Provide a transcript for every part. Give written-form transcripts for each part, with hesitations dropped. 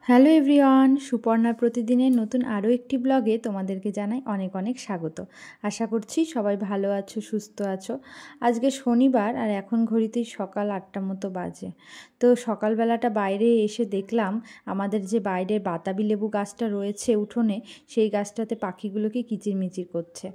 Hello everyone, সুপর্ণার প্রতিদিনের নতুন আরও একটি ব্লগে তোমাদেরকে জানাই অনেক অনেক স্বাগত। আশা করছি সবাই ভালো আছো, সুস্থ আছো। আজকে শনিবার আর এখন ঘড়িতেই সকাল 8টার মতো বাজে। তো সকালবেলাটা বাইরে এসে দেখলাম আমাদের যে বাইরের বাতাবি লেবু গাছটা রয়েছে উঠোনে, সেই গাছটাতে পাখিগুলোকে কিচিরমিচির করছে।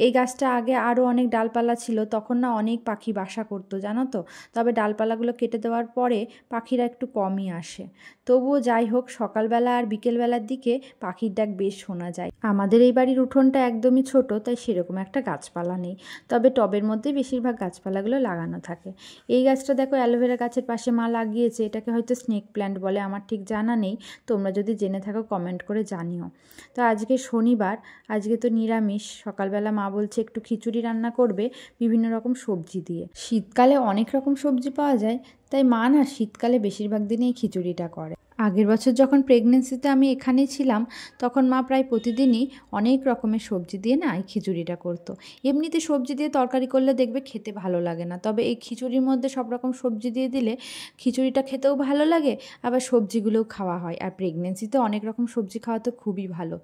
এই গাছটা আগে আরও অনেক ডালপালা ছিল, তখন না অনেক পাখি বাসা করতো জানো তো। তবে ডালপালাগুলো কেটে দেওয়ার পরে পাখিরা একটু কমই আসে। তবুও যাই হোক, সকালবেলা আর বিকেলবেলার দিকে পাখির ডাক বেশ শোনা যায়। আমাদের এই বাড়ির উঠোনটা একদমই ছোট, তাই সেরকম একটা গাছপালা নেই, তবে টবের মধ্যে বেশিরভাগ গাছপালাগুলো লাগানো থাকে। এই গাছটা দেখো অ্যালোভেরা গাছের পাশে মা লাগিয়েছে, এটাকে হয়তো স্নেক প্ল্যান্ট বলে, আমার ঠিক জানা নেই। তোমরা যদি জেনে থাকো কমেন্ট করে জানিও। তো আজকে শনিবার, আজকে তো নিরামিষ। সকালবেলা মা বলছে একটু খিচুড়ি রান্না করবে বিভিন্ন রকম সবজি দিয়ে। শীতকালে অনেক রকম সবজি পাওয়া যায়, তাই মা না শীতকালে বেশিরভাগ দিনেই খিচুড়িটা করে। আগের বছর যখন প্রেগনেন্সিতে আমি এখানেই ছিলাম, তখন মা প্রায় প্রতিদিনই অনেক রকমের সবজি দিয়ে না এই খিচুড়িটা করতো। এমনিতে সবজি দিয়ে তরকারি করলে দেখবে খেতে ভালো লাগে না, তবে এই খিচুড়ির মধ্যে সব রকম সবজি দিয়ে দিলে খিচুড়িটা খেতেও ভালো লাগে, আবার সবজিগুলোও খাওয়া হয়। আর প্রেগনেন্সিতে অনেক রকম সবজি খাওয়া তো খুবই ভালো।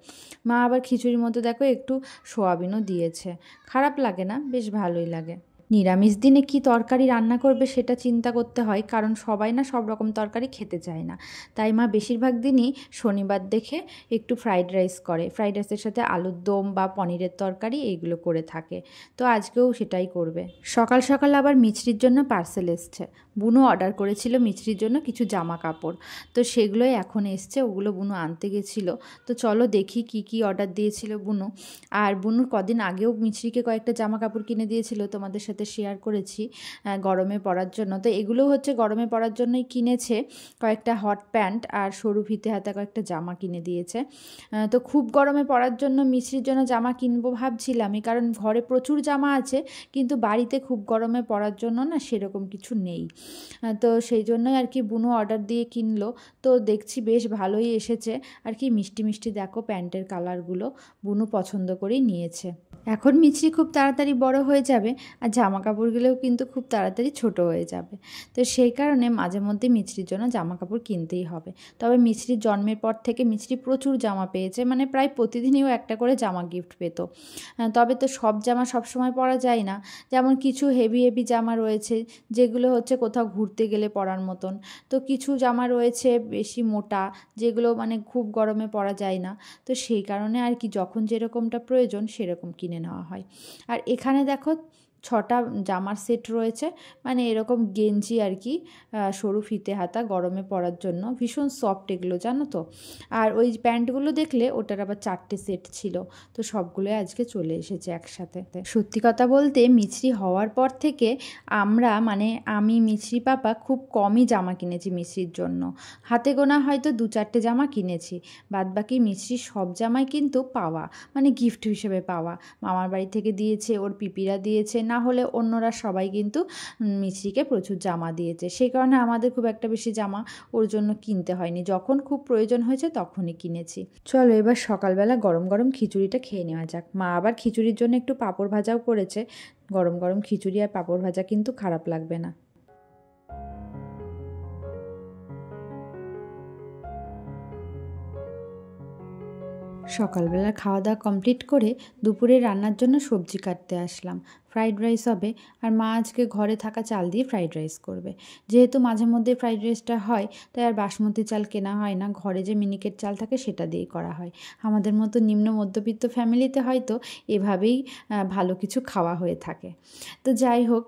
মা আবার খিচুড়ির মধ্যে দেখো একটু সোয়াবিনও দিয়েছে, খারাপ লাগে না, বেশ ভালোই লাগে। নিরামিষ দিনে কি তরকারি রান্না করবে সেটা চিন্তা করতে হয়, কারণ সবাই না সব রকম তরকারি খেতে চায় না। তাই মা বেশিরভাগ দিনই শনিবার দেখে একটু ফ্রাইড রাইস করে, ফ্রাইড রাইসের সাথে আলুর দম বা পনিরের তরকারি এইগুলো করে থাকে। তো আজকেও সেটাই করবে। সকাল সকাল আবার মিছরির জন্য পার্সেল এসছে। বুনু অর্ডার করেছিল মিছরির জন্য কিছু জামা কাপড়, তো সেগুলোই এখন এসছে, ওগুলো বুনু আনতে গেছিলো। তো চলো দেখি কি কি অর্ডার দিয়েছিল বুনু। আর বুনুর কদিন আগেও মিছরিকে কয়েকটা জামা কাপড় কিনে দিয়েছিল, তোমাদের সাথে শেয়ার করেছি গরমে পরার জন্য। তো এগুলো হচ্ছে গরমে পরার জন্যই কিনেছে, কয়েকটা হট প্যান্ট আর সরু ফিতে হাতা কয়েকটা জামা কিনে দিয়েছে। তো খুব গরমে পরার জন্য মিছরির জন্য জামা কিনবো ভাবছিলামই, কারণ ঘরে প্রচুর জামা আছে, কিন্তু বাড়িতে খুব গরমে পরার জন্য না সেরকম কিছু নেই। তো সেই জন্যই আর কি বুনু অর্ডার দিয়ে কিনলো। তো দেখছি বেশ ভালোই এসেছে আর কি, মিষ্টি মিষ্টি দেখো প্যান্টের কালারগুলো বুনু পছন্দ করেই নিয়েছে। এখন মিছরি খুব তাড়াতাড়ি বড় হয়ে যাবে, আর জামা কাপড়গুলোও কিন্তু খুব তাড়াতাড়ি ছোট হয়ে যাবে। তো সেই কারণে মাঝে মধ্যে মিছরির জন্য জামা কাপড় কিনতেই হবে। তবে মিছরির জন্মের পর থেকে মিছরি প্রচুর জামা পেয়েছে, মানে প্রায় প্রতিদিনইও একটা করে জামা গিফট পেত। তবে তো সব জামা সবসময় পরা যায় না, যেমন কিছু হেভি হেভি জামা রয়েছে যেগুলো হচ্ছে কোথাও ঘুরতে গেলে পরার মতন। তো কিছু জামা রয়েছে বেশি মোটা, যেগুলো মানে খুব গরমে পরা যায় না। তো সেই কারণে আর কি যখন যেরকমটা প্রয়োজন সেরকম কিনে নেওয়া হয়। আর এখানে দেখো 6টা জামার সেট রয়েছে, মানে এরকম গেঞ্জি আর কি, সরু ফিতে হাতা গরমে পরার জন্য, ভীষণ সফট এগুলো জানো তো। আর ওই প্যান্টগুলো দেখলে ওটার আবার 4টে সেট ছিল। তো সবগুলোই আজকে চলে এসেছে একসাথে। সত্যি কথা বলতে মিছরি হওয়ার পর থেকে আমরা মানে আমি মিছরি পাপা খুব কমই জামা কিনেছি মিছরির জন্য। হাতে গোনা হয়তো 2-4টে জামা কিনেছি, বাদবাকি মিছরির সব জামাই কিন্তু পাওয়া, মানে গিফট হিসেবে পাওয়া। মামার বাড়ি থেকে দিয়েছে, ওর পিপিরা দিয়েছে, না হলে অন্যরা সবাই কিন্তু মিছরিকে প্রচুর জামা দিয়েছে। সেই কারণে আমাদের খুব একটা বেশি জামা ওর জন্য কিনতে হয়নি, যখন খুব প্রয়োজন হয়েছে তখনই কিনেছি। চলো এবার সকালবেলা গরম গরম খিচুড়িটা খেয়ে নেওয়া যাক। মা আবার খিচুড়ির জন্য একটু পাঁপড় ভাজাও করেছে। গরম গরম খিচুড়ি আর পাঁপড় ভাজা কিন্তু খারাপ লাগবে না। সকালবেলা খাওয়া দাওয়া কমপ্লিট করে দুপুরে রান্নার জন্য সবজি কাটতে আসলাম। ফ্রাইড রাইস হবে, আর মা আজকে ঘরে থাকা চাল দিয়ে ফ্রাইড রাইস করবে। যেহেতু মাঝে মধ্যে ফ্রাইড রাইসটা হয়, তাই আর বাসমতি চাল কেনা হয় না, ঘরে যে মিনিকেট চাল থাকে সেটা দিয়েই করা হয়। আমাদের মতো নিম্ন মধ্যবিত্ত ফ্যামিলিতে হয়তো এভাবেই ভালো কিছু খাওয়া হয়ে থাকে। তো যাই হোক,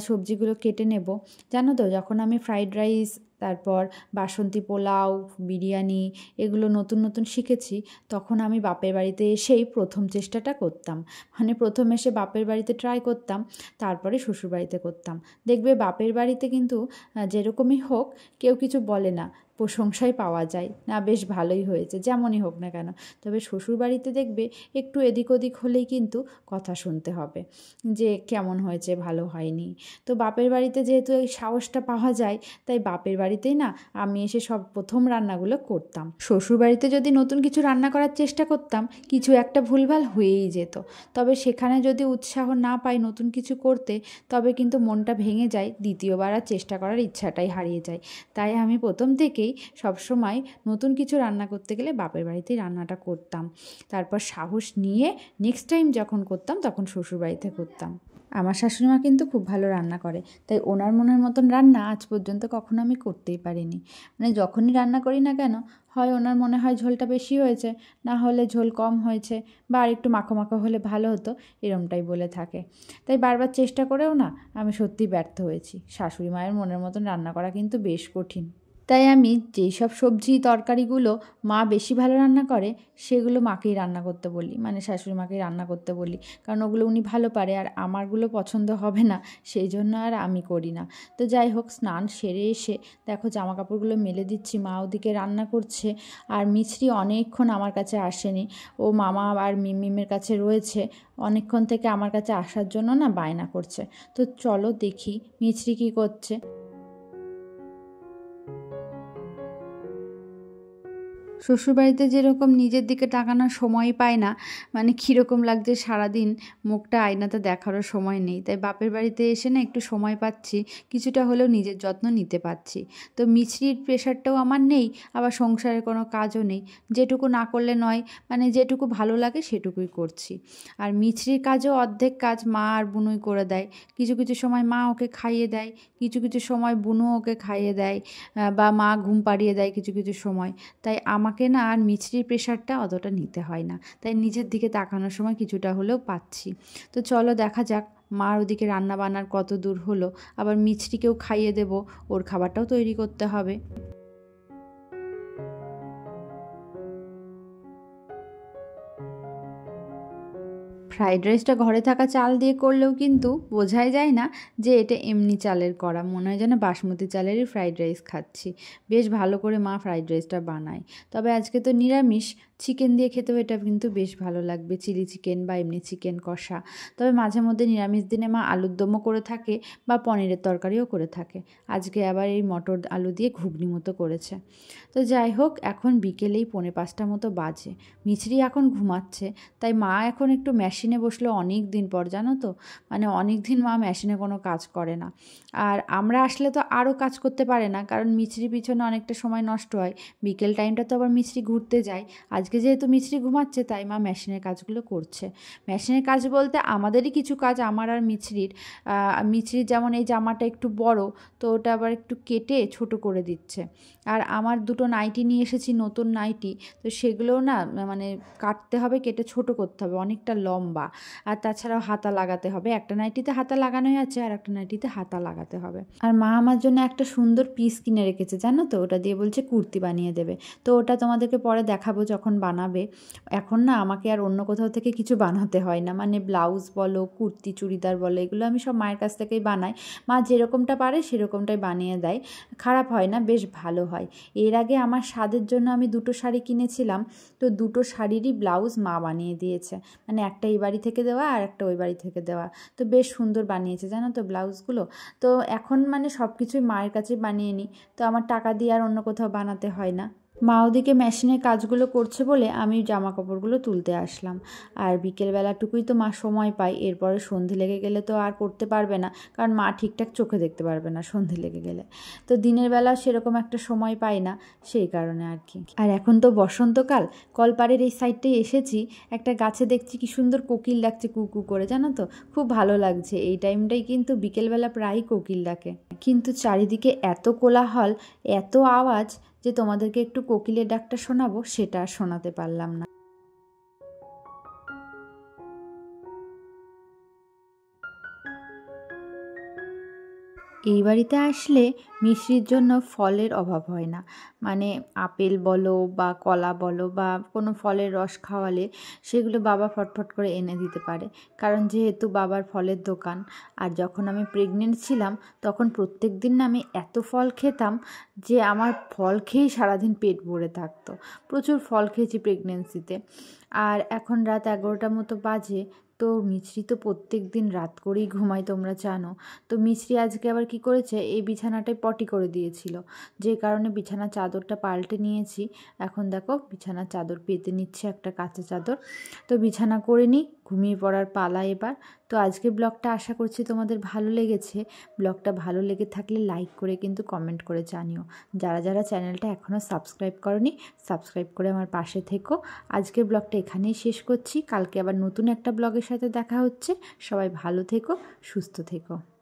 সবজিগুলো কেটে নেব। জানো তো, যখন আমি ফ্রাইড রাইস, তারপর বাসন্তী পোলাও, বিরিয়ানি এগুলো নতুন নতুন শিখেছি, তখন আমি বাপের বাড়িতে এসেই প্রথম চেষ্টাটা করতাম। মানে প্রথম এসে বাপের বাড়িতে ট্রাই করতাম, তারপরে শ্বশুরবাড়িতে করতাম। দেখবে বাপের বাড়িতে কিন্তু যেরকমই হোক কেউ কিছু বলে না, প্রশংসাই পাওয়া যায়, না বেশ ভালোই হয়েছে যেমনই হোক না কেন। তবে শ্বশুরবাড়িতে দেখবে একটু এদিক ওদিক হলেই কিন্তু কথা শুনতে হবে যে কেমন হয়েছে, ভালো হয়নি। তো বাপের বাড়িতে যেহেতু এই সাহসটা পাওয়া যায়, তাই বাপের বাড়িতেই না আমি এসে সব প্রথম রান্নাগুলো করতাম। শ্বশুরবাড়িতে যদি নতুন কিছু রান্না করার চেষ্টা করতাম, কিছু একটা ভুলভাল হয়েই যেত। তবে সেখানে যদি উৎসাহ না পাই নতুন কিছু করতে, তবে কিন্তু মনটা ভেঙে যায়, দ্বিতীয়বার আর চেষ্টা করার ইচ্ছাটাই হারিয়ে যায়। তাই আমি প্রথম থেকেই থেকেই সবসময় নতুন কিছু রান্না করতে গেলে বাপের বাড়িতেই রান্নাটা করতাম। তারপর সাহস নিয়ে নেক্সট টাইম যখন করতাম তখন শ্বশুরবাড়িতে করতাম। আমার শাশুড়ি মা কিন্তু খুব ভালো রান্না করে, তাই ওনার মনের মতন রান্না আজ পর্যন্ত কখনো আমি করতেই পারিনি। মানে যখনই রান্না করি না কেন, হয় ওনার মনে হয় ঝোলটা বেশি হয়েছে, না হলে ঝোল কম হয়েছে, বা আর একটু মাখো মাখো হলে ভালো হতো, এরমটাই বলে থাকে। তাই বারবার চেষ্টা করেও না আমি সত্যিই ব্যর্থ হয়েছি। শাশুড়ি মায়ের মনের মতন রান্না করা কিন্তু বেশ কঠিন। তাই আমি যেই সব সবজি তরকারিগুলো মা বেশি ভালো রান্না করে সেগুলো মাকেই রান্না করতে বলি, মানে শাশুড়ি মাকেই রান্না করতে বলি, কারণ ওগুলো উনি ভালো পারে আর আমারগুলো পছন্দ হবে না, সেই জন্য আর আমি করি না। তো যাই হোক, স্নান সেরে এসে দেখো জামা কাপড়গুলো মেলে দিচ্ছি, মা ওদিকে রান্না করছে, আর মিছরি অনেকক্ষণ আমার কাছে আসেনি, ও মামা আর মিমের কাছে রয়েছে, অনেকক্ষণ থেকে আমার কাছে আসার জন্য না বায়না করছে। তো চলো দেখি মিছরি কী করছে। শ্বশুরবাড়িতে যেরকম নিজের দিকে তাকানোর সময় পায় না, মানে কীরকম লাগছে সারাদিন মুখটা আয়নাতে দেখারও সময় নেই, তাই বাপের বাড়িতে এসে না একটু সময় পাচ্ছি, কিছুটা হলেও নিজের যত্ন নিতে পারছি। তো মিছরির প্রেশারটাও আমার নেই, আবার সংসারের কোনো কাজও নেই, যেটুকু না করলে নয়, মানে যেটুকু ভালো লাগে সেটুকুই করছি। আর মিছরির কাজও অর্ধেক কাজ মা আর বুনুই করে দেয়, কিছু কিছু সময় মা ওকে খাইয়ে দেয়, কিছু কিছু সময় বুনু ওকে খাইয়ে দেয়, বা মা ঘুম পাড়িয়ে দেয় কিছু কিছু সময়। তাই আমাকে না আর মিছরির প্রেশারটা অতটা নিতে হয় না, তাই নিজের দিকে তাকানোর সময় কিছুটা হলেও পাচ্ছি। তো চলো দেখা যাক মার ওদিকে রান্না বান্নার কত দূর হলো, আবার মিছরিকেও খাইয়ে দেব, ওর খাবারটাও তৈরি করতে হবে। ফ্রাইড রাইসটা ঘরে থাকা চাল দিয়ে করলেও কিন্তু বোঝাই যায় না যে এটা এমনি চালের করা, মনে হয় যেন বাসমতি চালেরই ফ্রাইড রাইস খাচ্ছি। বেশ ভালো করে মা ফ্রাইড রাইসটা বানায়। তবে আজকে তো নিরামিষ, চিকেন দিয়ে খেতেও এটা কিন্তু বেশ ভালো লাগবে, চিলি চিকেন বা এমনি চিকেন কষা। তবে মাঝে মধ্যে নিরামিষ দিনে মা আলুর দমও করে থাকে বা পনিরের তরকারিও করে থাকে। আজকে আবার এই মটর আলু দিয়ে ঘুগনি মতো করেছে। তো যাই হোক, এখন বিকেলেই 4:45 মতো বাজে, মিছরি এখন ঘুমাচ্ছে, তাই মা এখন একটু মেশিনে বসলো অনেক দিন পর, জানো তো, মানে অনেক দিন মা মেশিনে কোনো কাজ করে না। আর আমরা আসলে তো আরও কাজ করতে পারে না, কারণ মিছরি পিছনে অনেকটা সময় নষ্ট হয়, বিকেল টাইমটা তো আবার মিছরি ঘুরতে যায়। আজকে যেহেতু মিছরি ঘুমাচ্ছে তাই মা মেশিনের কাজগুলো করছে। মেশিনের কাজ বলতে আমাদেরই কিছু কাজ, আমার আর মিছরির। মিছরির যেমন এই জামাটা একটু বড়, তো ওটা আবার একটু কেটে ছোট করে দিচ্ছে। আর আমার দুটো নাইটি নিয়ে এসেছি, নতুন নাইটি, তো সেগুলোও না মানে কাটতে হবে, কেটে ছোট করতে হবে, অনেকটা লম্বা। আর তাছাড়াও হাতা লাগাতে হবে, একটা নাইটিতে হাতা লাগানোই আছে আর একটা নাইটিতে হাতা লাগাতে হবে। আর মা আমার জন্য একটা সুন্দর পিস কিনে রেখেছে, জানো তো, ওটা দিয়ে বলছে কুর্তি বানিয়ে দেবে। তো ওটা তোমাদেরকে পরে দেখাবো যখন বানাবে। এখন না আমাকে আর অন্য কোথাও থেকে কিছু বানাতে হয় না, মানে ব্লাউজ বলো, কুর্তি, চুড়িদার বলো, এগুলো আমি সব মায়ের কাছ থেকেই বানাই। মা যেরকমটা পারে সেরকমটাই বানিয়ে দেয়, খারাপ হয় না, বেশ ভালো হয়। এর আগে আমার স্বাদের জন্য আমি দুটো শাড়ি কিনেছিলাম, তো দুটো শাড়িরই ব্লাউজ মা বানিয়ে দিয়েছে, মানে একটা এই বাড়ি থেকে দেওয়া আর একটা ওই বাড়ি থেকে দেওয়া। তো বেশ সুন্দর বানিয়েছে জানো তো ব্লাউজগুলো। তো এখন মানে সব কিছুই মায়ের কাছে বানিয়ে নিই, তো আমার টাকা দিয়ে আর অন্য কোথাও বানাতে হয় না। মা ওদিকে মেশিনের কাজগুলো করছে বলে আমি জামা কাপড়গুলো তুলতে আসলাম। আর বিকেলবেলাটুকুই তো মা সময় পায়, এরপরে সন্ধে লেগে গেলে তো আর করতে পারবে না, কারণ মা ঠিকঠাক চোখে দেখতে পারবে না সন্ধে লেগে গেলে। তো দিনের বেলা সেরকম একটা সময় পাই না, সেই কারণে আর কি। আর এখন তো বসন্তকাল, কলপাড়ের এই সাইডটাই এসেছি, একটা গাছে দেখছি কি সুন্দর কোকিল ডাকছে কু কু করে, জানো তো, খুব ভালো লাগছে। এই টাইমটাই কিন্তু বিকেলবেলা প্রায়ই কোকিল ডাকে, কিন্তু চারিদিকে এত কোলাহল, এত আওয়াজ যে তোমাদেরকে একটু কোকিলের ডাকটা শোনাবো সেটা আর শোনাতে পারলাম না। এই বাড়িতে আসলে মিষ্টির জন্য ফলের অভাব হয় না, মানে আপেল বলো বা কলা বলো বা কোনো ফলের রস খাওয়ালে সেগুলো বাবা ফটফট করে এনে দিতে পারে, কারণ যেহেতু বাবার ফলের দোকান। আর যখন আমি প্রেগনেন্ট ছিলাম তখন প্রত্যেক দিন না আমি এত ফল খেতাম যে আমার ফল খেয়েই সারাদিন পেট ভরে থাকতো, প্রচুর ফল খেয়েছি প্রেগনেন্সিতে। আর এখন রাত 11টা মতো বাজে, তো মিছরি তো প্রত্যেক দিন রাত করেই ঘুমায়, তোমরা জানো। তো মিছরি আজকে আবার কি করেছে, এই বিছানাটায় পটি করে দিয়েছিল, যে কারণে বিছানার চাদরটা পাল্টে নিয়েছি। এখন দেখো বিছানার চাদর পেতে নিচ্ছে, একটা কাঁচা চাদর। তো বিছানা করে নিই, ঘুমিয়ে পড়ার পালা এবার। তো আজকের ব্লগটা আশা করছি তোমাদের ভালো লেগেছে। ব্লগটা ভালো লেগে থাকলে লাইক করে কিন্তু কমেন্ট করে জানিও। যারা যারা চ্যানেলটা এখনও সাবস্ক্রাইব করনি, সাবস্ক্রাইব করে আমার পাশে থেকো। আজকের ব্লগটা এখানেই শেষ করছি। কালকে আবার নতুন একটা ব্লগের সাথে দেখা হচ্ছে। সবাই ভালো থেকো, সুস্থ থেকো।